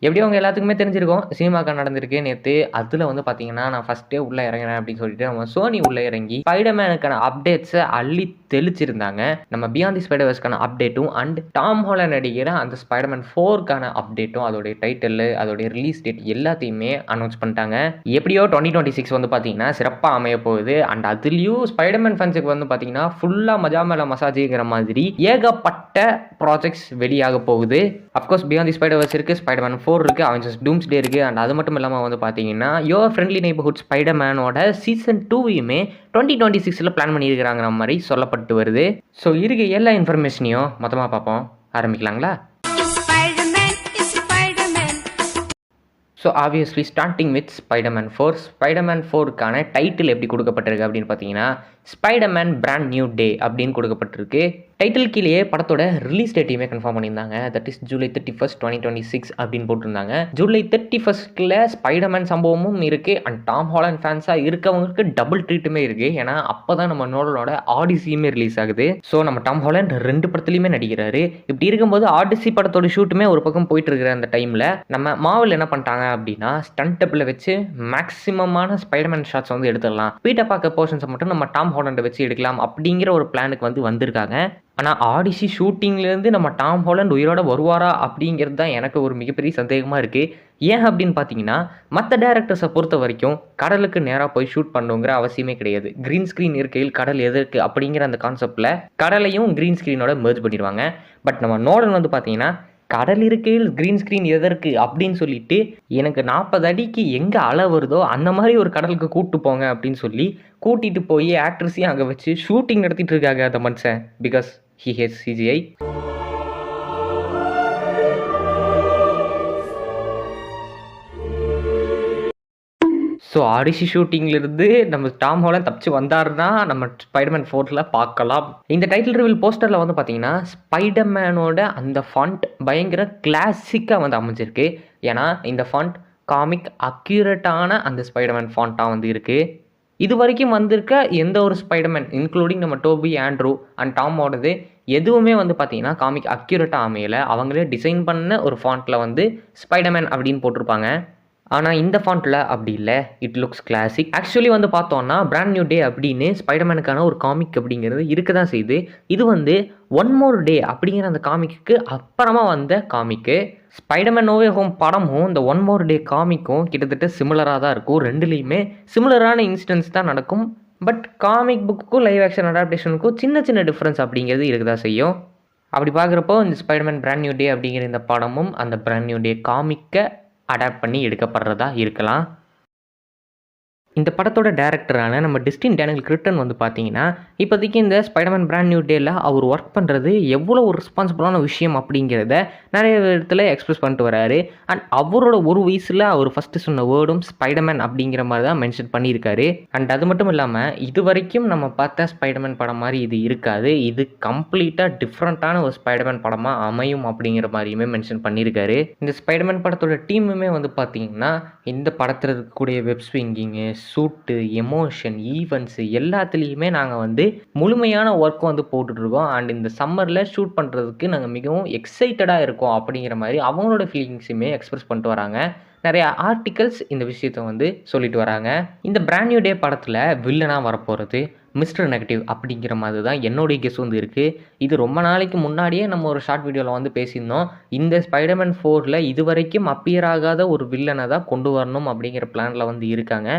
எப்படியும் உங்க எல்லாத்துக்குமே தெரிஞ்சிருக்கும். சினிமாக்கா நடந்திருக்கு நேத்து. அதுல வந்து பார்த்தீங்கன்னா, நான் ஃபர்ஸ்ட்டே உள்ள இறங்குறேன் அப்படின்னு சொல்லிட்டு, நம்ம சோனி உள்ள இறங்கி ஸ்பைடர்மேனுக்கான அப்டேட்ஸ அள்ளி தெளிச்சிருந்தாங்க. நம்ம பியாண்ட் தி ஸ்பைடர்வர்ஸ்க்கான அப்டேட்டும் அண்ட் டாம் ஹாலண்ட் நடிக்கிற அந்த ஸ்பைடர்மேன் 4க்கான அப்டேட்டும், அதோடைய டைட்டிலு, அதோடைய ரிலீஸ் டேட் எல்லாத்தையுமே அனௌன்ஸ் பண்ணிட்டாங்க. எப்படியோ 2026 வந்து பார்த்தீங்கன்னா, சிறப்பா அமைய போகுது. அண்ட் அதுலயும் ஸ்பைடர்மேன் ஃபேன்ஸுக்கு வந்து பார்த்தீங்கன்னா, ஃபுல்லா மஜா மேல மசாஜ்ங்கிற மாதிரி ஏகப்பட்ட ப்ராஜெக்ட்ஸ் வெளியாக போகுது. அஃப்கோர்ஸ் பியாண்ட் தி ஸ்பைடர்வர்ஸ் இருக்கு, ஸ்பைடர்மேன் 4 இருக்கு, அவெஞ்சர்ஸ் டூம்ஸ்டே இருக்கு. அண்ட் அது மட்டும் இல்லாம வந்து பார்த்தீங்கன்னா, யுவர் ஃப்ரெண்ட்லி நெய்பர்ஹுட் ஸ்பைடர்மேனோட சீசன் 2யுமே 2026ல பிளான் பண்ணியிருக்கிறாங்கிற மாதிரி சொல்லப்பட்டு வருது. ஸோ இருக்க எல்லா இன்ஃபர்மேஷனையும் மொத்தமா பார்ப்போம். ஆரம்பிக்கலாங்களா? So obviously starting with Spiderman 4. Spiderman 4க்கான டைட்டில் எப்படி கொடுக்கப்பட்டிருக்கு அப்படின்னு பார்த்தீங்கன்னா, ஸ்பைடர்மேன் பிராண்ட் நியூ டே அப்படின்னு கொடுக்கப்பட்டிருக்கு. டைட்டில் கீழேயே படத்தோட ரிலீஸ் டேட்டையுமே கன்ஃபார்ம் பண்ணியிருந்தாங்க. தட் இஸ் ஜூலை 31, 2026 அப்படின்னு போட்டிருந்தாங்க. ஜூலை 31ல ஸ்பைடர்மேன் சம்பவமும் இருக்குது. அண்ட் டாம் ஹாலண்ட் ஃபேன்ஸாக இருக்கவங்களுக்கு டபுள் ட்ரீட்டுமே இருக்குது. ஏன்னா அப்போ தான் நம்ம நோலனோட ஆடிசியுமே ரிலீஸ் ஆகுது. ஸோ நம்ம டாம் ஹாலண்ட் 2 படத்துலையுமே நடிக்கிறாரு. இப்படி இருக்கும்போது ஆடிசி படத்தோட ஷூட்டுமே ஒரு பக்கம் போயிட்டு இருக்கிற அந்த டைமில் நம்ம மாவல் என்ன பண்ணிட்டாங்க அப்படின்னா, ஸ்டண்ட் டப்பில் வச்சு மேக்ஸிமமான ஸ்பைடர்மேன் ஷாட்ஸ் வந்து எடுத்துடலாம், பீட்டர் பார்க்கர் போர்ஷன்ஸை மட்டும் நம்ம டாம் ஹாலண்டை வச்சு எடுக்கலாம் அப்படிங்கிற ஒரு பிளானுக்கு வந்து வந்திருக்காங்க. ஆனால் ஆடிசி ஷூட்டிங்லேருந்து நம்ம டாம் ஹாலண்ட் உயிரோட வருவாரா அப்படிங்கிறது தான் எனக்கு ஒரு மிகப்பெரிய சந்தேகமாக இருக்குது. ஏன் அப்படின்னு பார்த்தீங்கன்னா, மற்ற டேரக்டர்ஸை பொறுத்த வரைக்கும் கடலுக்கு நேராக போய் ஷூட் பண்ணுங்கிற அவசியமே கிடையாது. க்ரீன் ஸ்க்ரீன் இருக்கையில் கடல் எதற்கு அப்படிங்கிற அந்த கான்செப்டில் கடலையும் க்ரீன் ஸ்க்ரீனோட மெர்ஜ் பண்ணிடுவாங்க. பட் நம்ம நோலன் வந்து பார்த்தீங்கன்னா, கடல் இருக்கையில் க்ரீன் ஸ்க்ரீன் எதற்கு அப்படின்னு சொல்லிட்டு, எனக்கு 40 அடிக்கு எங்கே அலை வருதோ அந்த மாதிரி ஒரு கடலுக்கு கூப்பிட்டு போங்க அப்படின்னு சொல்லி கூட்டிகிட்டு போய் ஆக்ட்ரஸையும் அங்கே வச்சு ஷூட்டிங் நடத்திட்டு இருக்காங்க அந்த மனுஷன். Because he hates CGI. So ஆடிசி ஷூட்டிங்லேருந்து நம்ம டாம் ஹாலண்ட் தப்பிச்சு வந்தாருன்னா நம்ம ஸ்பைடர்மேன் 4ல பார்க்கலாம். இந்த டைட்டில் ரிவீல் போஸ்டரில் வந்து பார்த்தீங்கன்னா, ஸ்பைடர்மேனோட அந்த ஃபாண்ட் பயங்கர கிளாசிக்காக வந்து அமைஞ்சிருக்கு. ஏன்னா இந்த ஃபாண்ட் காமிக் அக்யூரேட்டான அந்த ஸ்பைடர்மேன் ஃபாண்ட்டாக வந்து இருக்குது. இது வரைக்கும் வந்திருக்க எந்த ஒரு ஸ்பைடர்மேன் இன்க்ளூடிங் நம்ம டோபி, ஆண்ட்ரூ அண்ட் டாமோடது எதுவுமே வந்து பார்த்தீங்கன்னா காமிக் அக்யூரேட்டாக அமையலை. அவங்களே டிசைன் பண்ண ஒரு ஃபாண்ட்டில் வந்து ஸ்பைடர்மேன் அப்படின்னு போட்டிருப்பாங்க. ஆனால் இந்த ஃபாண்ட்டில் அப்படி இல்லை. It looks classic. ஆக்சுவலி வந்து பார்த்தோன்னா பிராண்ட் நியூ டே அப்படின்னு ஸ்பைடர்மேனுக்கான ஒரு காமிக் அப்படிங்கிறது இருக்க தான் செய்யுது. இது வந்து ஒன் மோர் டே அப்படிங்கிற அந்த காமிக்கு அப்புறமா வந்த காமிக்கு. ஸ்பைடர்மேன் நோ வே ஹோம் படமும் இந்த ஒன் மோர் டே காமிக்கும் கிட்டத்தட்ட சிமிலராக தான் இருக்கும். ரெண்டுலேயுமே சிமிலரான இன்சிடென்ட்ஸ் தான் நடக்கும். பட் காமிக் புக்குக்கும் லைவ் ஆக்ஷன் அடாப்டேஷனுக்கும் சின்ன சின்ன டிஃப்ரென்ஸ் அப்படிங்கிறது இருக்க தான் செய்யும். அப்படி பார்க்குறப்போ இந்த ஸ்பைடர்மேன் பிராண்ட் நியூ டே அப்படிங்கிற இந்த படமும் அந்த பிராண்ட் நியூ டே காமிக்கை அடாப்ட் பண்ணி எடுக்கப்படுறதா இருக்கலாம். இந்த படத்தோட டேரக்டரான நம்ம டெஸ்டின் டேனியல் கிரிட்டன் வந்து பார்த்தீங்கன்னா, இப்போதைக்கு இந்த ஸ்பைடர்மேன் பிராண்ட் நியூ டேல அவர் ஒர்க் பண்ணுறது எவ்வளோ ஒரு ரெஸ்பான்சிபிளான விஷயம் அப்படிங்கிறத நிறைய விதத்தில் எக்ஸ்பிரஸ் பண்ணிட்டு வராரு. அண்ட் அவரோட ஒரு வயசில் அவர் ஃபஸ்ட்டு சொன்ன வேர்டும் ஸ்பைடர்மேன் அப்படிங்கிற மாதிரி தான் மென்ஷன் பண்ணியிருக்காரு. அண்ட் அது மட்டும் இல்லாமல் இது வரைக்கும் நம்ம பார்த்த ஸ்பைடர்மேன் படம் மாதிரி இது இருக்காது, இது கம்ப்ளீட்டாக டிஃப்ரெண்ட்டான ஒரு ஸ்பைடர்மேன் படமாக அமையும் அப்படிங்கிற மாதிரியுமே மென்ஷன் பண்ணியிருக்காரு. இந்த ஸ்பைடர்மேன் படத்தோட டீமுமே வந்து பார்த்தீங்கன்னா, இந்த படத்தில் இருக்கக்கூடிய வெப் ஸ்விங்கிங்கு, சூட்டு, எமோஷன், ஈவெண்ட்ஸு எல்லாத்துலேயுமே நாங்கள் வந்து முழுமையான ஒர்க் வந்து போட்டுட்ருக்கோம். அண்ட் இந்த சம்மரில் ஷூட் பண்ணுறதுக்கு நாங்கள் மிகவும் எக்ஸைட்டடாக இருக்கோம் அப்படிங்கிற மாதிரி அவங்களோட ஃபீலிங்ஸுமே எக்ஸ்பிரஸ் பண்ணிட்டு வராங்க. நிறைய ஆர்டிகல்ஸ் இந்த விஷயத்தை வந்து சொல்லிட்டு வராங்க. இந்த பிராண்ட் நியூ டே படத்தில் வில்லனாக வரப்போகிறது மிஸ்டர் நெகட்டிவ் அப்படிங்கிற மாதிரி தான் என்னுடைய கெஸ் வந்து இருக்குது. இது ரொம்ப நாளைக்கு முன்னாடியே நம்ம ஒரு ஷார்ட் வீடியோவில் வந்து பேசியிருந்தோம். இந்த ஸ்பைடர்மேன் 4ல் இது வரைக்கும் அப்பியர் ஆகாத ஒரு வில்லனை தான் கொண்டு வரணும் அப்படிங்கிற பிளானில் வந்து இருக்காங்க.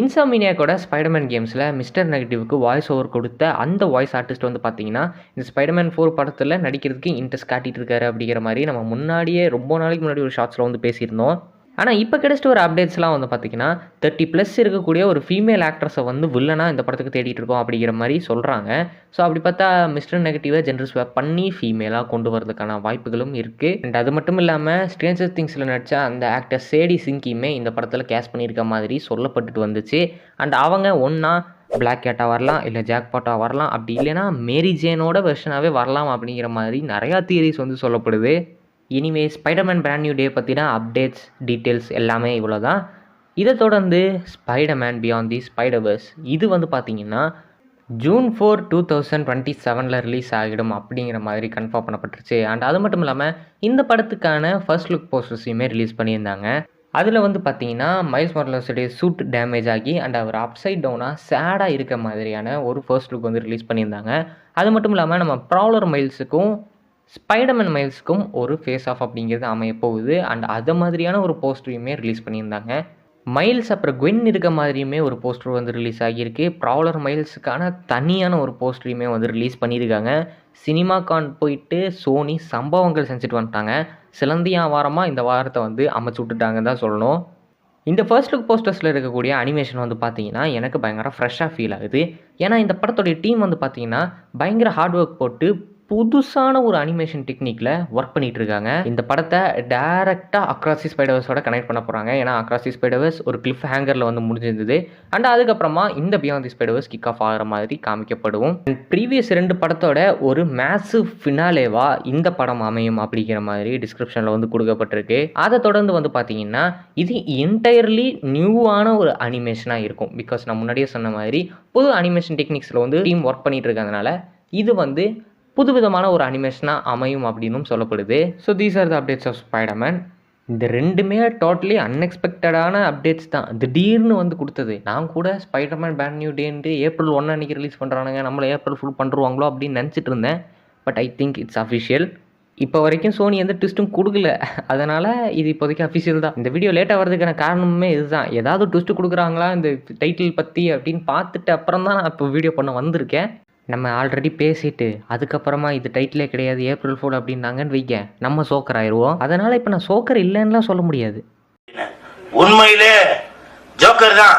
இன்சாமினியாக்கோட ஸ்பைடர்மேன் கேம்ஸில் மிஸ்டர் நெகட்டிவ்க்கு வாய்ஸ் ஓவர் கொடுத்த அந்த வாய்ஸ் ஆர்டிஸ்ட் வந்து பார்த்தீங்கன்னா, இந்த ஸ்பைடர்மேன் 4 படத்தில் நடிக்கிறதுக்கு இன்ட்ரெஸ்ட் காட்டிகிட்டு இருக்காரு அப்படிங்கிற மாதிரி நம்ம முன்னாடியே ரொம்ப நாளைக்கு முன்னாடி ஒரு ஷார்ட்ஸில் வந்து பேசியிருந்தோம். ஆனால் இப்போ கிடைச்சிட்டு ஒரு அப்டேட்ஸ்லாம் வந்து பார்த்திங்கன்னா 30+ இருக்கக்கூடிய ஒரு ஃபீமேல் ஆக்ட்ரஸை வந்து வில்லனாக இந்த படத்துக்கு தேடிட்டு இருக்கோம் அப்படிங்கிற மாதிரி சொல்கிறாங்க. ஸோ அப்படி பார்த்தா மிஸ்டர் நெகட்டிவை ஜென்டர் ஸ்வாப் பண்ணி ஃபீமேலாக கொண்டு வரதுக்கான வாய்ப்புகளும் இருக்குது. அண்ட் அது மட்டும் இல்லாமல் ஸ்ட்ரேஞ்சர் திங்ஸில் நடித்த அந்த ஆக்டர் சேடி சிங்கியுமே இந்த படத்தில் கேஸ்ட் பண்ணியிருக்க மாதிரி சொல்லப்பட்டுட்டு வந்துச்சு. அண்ட் அவங்க ஒன்றா பிளாக் கேட்டாக வரலாம், இல்லை ஜாக்பாட்டாக வரலாம், அப்படி இல்லைனா மேரி ஜேனோட வெர்ஷனாகவே வரலாம் அப்படிங்கிற மாதிரி நிறையா தியரிஸ் வந்து சொல்லப்படுது. இனிமே ஸ்பைடர்மேன் பிராண்ட் நியூ டே பற்றின அப்டேட்ஸ், டீட்டெயில்ஸ் எல்லாமே இவ்வளோ தான். இதை தொடர்ந்து ஸ்பைடர்மேன் பியாண்ட் தி ஸ்பைடர்வர்ஸ் இது வந்து பார்த்திங்கன்னா ஜூன் 4, 2027 ரிலீஸ் ஆகிடும் அப்படிங்கிற மாதிரி கன்ஃபார்ம் பண்ணப்பட்டுருச்சு. அண்ட் அது மட்டும் இல்லாமல் இந்த படத்துக்கான ஃபர்ஸ்ட் லுக் போஸ்டர்ஸையுமே ரிலீஸ் பண்ணியிருந்தாங்க. அதில் வந்து பார்த்தீங்கன்னா மைல்ஸ் மொரலஸுடைய சூட் டேமேஜ் ஆகி அண்ட் அவர் அப்சைட் டவுனாக சேடாக இருக்க மாதிரியான ஒரு ஃபர்ஸ்ட் லுக் வந்து ரிலீஸ் பண்ணியிருந்தாங்க. அது மட்டும் இல்லாமல் நம்ம ப்ராவலர் மைல்ஸுக்கும் ஸ்பைடர்மேன் மைல்ஸுக்கும் ஒரு ஃபேஸ் ஆஃப் அப்படிங்கிறது அமைய போகுது. அண்ட் அது மாதிரியான ஒரு போஸ்டரையுமே ரிலீஸ் பண்ணியிருந்தாங்க. மைல்ஸ் அப்புறம் குவென் இருக்க மாதிரியுமே ஒரு போஸ்டர் வந்து ரிலீஸ் ஆகியிருக்கு. ப்ராவலர் மைல்ஸுக்கான தனியான ஒரு போஸ்டரையுமே வந்து ரிலீஸ் பண்ணியிருக்காங்க. சினிமாகான் போயிட்டு சோனி சம்பவங்கள் செஞ்சுட்டு வந்துட்டாங்க. சிலந்தியா வாரமாக இந்த வாரத்தை வந்து அமைச்சு விட்டுட்டாங்கன்னு தான் சொல்லணும். இந்த ஃபர்ஸ்ட் லுக் போஸ்டர்ஸில் இருக்கக்கூடிய அனிமேஷன் வந்து பார்த்தீங்கன்னா எனக்கு பயங்கர ஃப்ரெஷ்ஷாக ஃபீல் ஆகுது. ஏன்னா இந்த படத்துடைய டீம் வந்து பார்த்தீங்கன்னா பயங்கர ஹார்ட் ஒர்க் போட்டு புதுசான ஒரு அனிமேஷன் டெக்னிக்கில் ஒர்க் பண்ணிகிட்டு இருக்காங்க. இந்த படத்தை டேரெக்டாக அக்ராஸ் தி ஸ்பைடர்வர்ஸோட கனெக்ட் பண்ண போகிறாங்க. ஏன்னா அக்ராஸ் தி ஸ்பைடர்வர்ஸ் ஒரு கிளிஃப் ஹேங்கரில் வந்து முடிஞ்சிருந்தது. அண்ட் அதுக்கப்புறமா இந்த beyond the Spider-Verse kick of ஆகிற மாதிரி காமிக்கப்படும். ப்ரீவியஸ் 2 படத்தோட ஒரு மேசிவ் ஃபினாலேவா இந்த படம் அமையும் அப்படிங்கிற மாதிரி டிஸ்கிரிப்ஷனில் வந்து கொடுக்கப்பட்டிருக்கு. அதை தொடர்ந்து வந்து பார்த்தீங்கன்னா இது என்டையர்லி நியூவான ஒரு அனிமேஷனாக இருக்கும். பிகாஸ் நான் முன்னாடியே சொன்ன மாதிரி புது அனிமேஷன் டெக்னிக்ஸில் வந்து டீம் ஒர்க் பண்ணிட்டு இருக்கிறதுனால இது வந்து புதுவிதமான ஒரு அனிமேஷனாக அமையும் அப்படின்னும் சொல்லப்படுது. So these are the updates of Spiderman. இந்த 2மே டோட்டலி அன்எக்ஸ்பெக்டடான அப்டேட்ஸ் தான். திடீர்னு வந்து கொடுத்தது. நான் கூட ஸ்பைடர்மேன் பேண்ட் நியூ டேன்ட்டு April 1 அன்றைக்கி ரிலீஸ் பண்ணுறானுங்க, நம்மளை ஏப்ரல் ஃபுல் பண்ணுவாங்களோ அப்படின்னு நினச்சிட்டு இருந்தேன். But I think it's official. இப்போ வரைக்கும் சோனி எந்த ட்விஸ்ட்டும் கொடுக்கல. அதனால் இது இப்போதைக்கு அஃபிஷியல் தான். இந்த வீடியோ லேட்டாக வரதுக்கான காரணமே இதுதான். ஏதாவது ட்விஸ்ட்டு கொடுக்குறாங்களா இந்த டைட்டில் பற்றி அப்படின்னு பார்த்துட்டு அப்புறம் தான் நான் இப்போ வீடியோ பண்ண வந்திருக்கேன். நம்ம ஆல்ரெடி பேசிட்டு அதுக்கப்புறமா இது டைட்டிலே கிடையாது April Fool அப்படின்னாங்கன்னு வைக்க நம்ம சோக்கர் ஆயிடுவோம். அதனால் இப்போ நான் சோக்கர் இல்லைன்னுலாம் சொல்ல முடியாது. உண்மையிலே ஜோக்கர் தான்.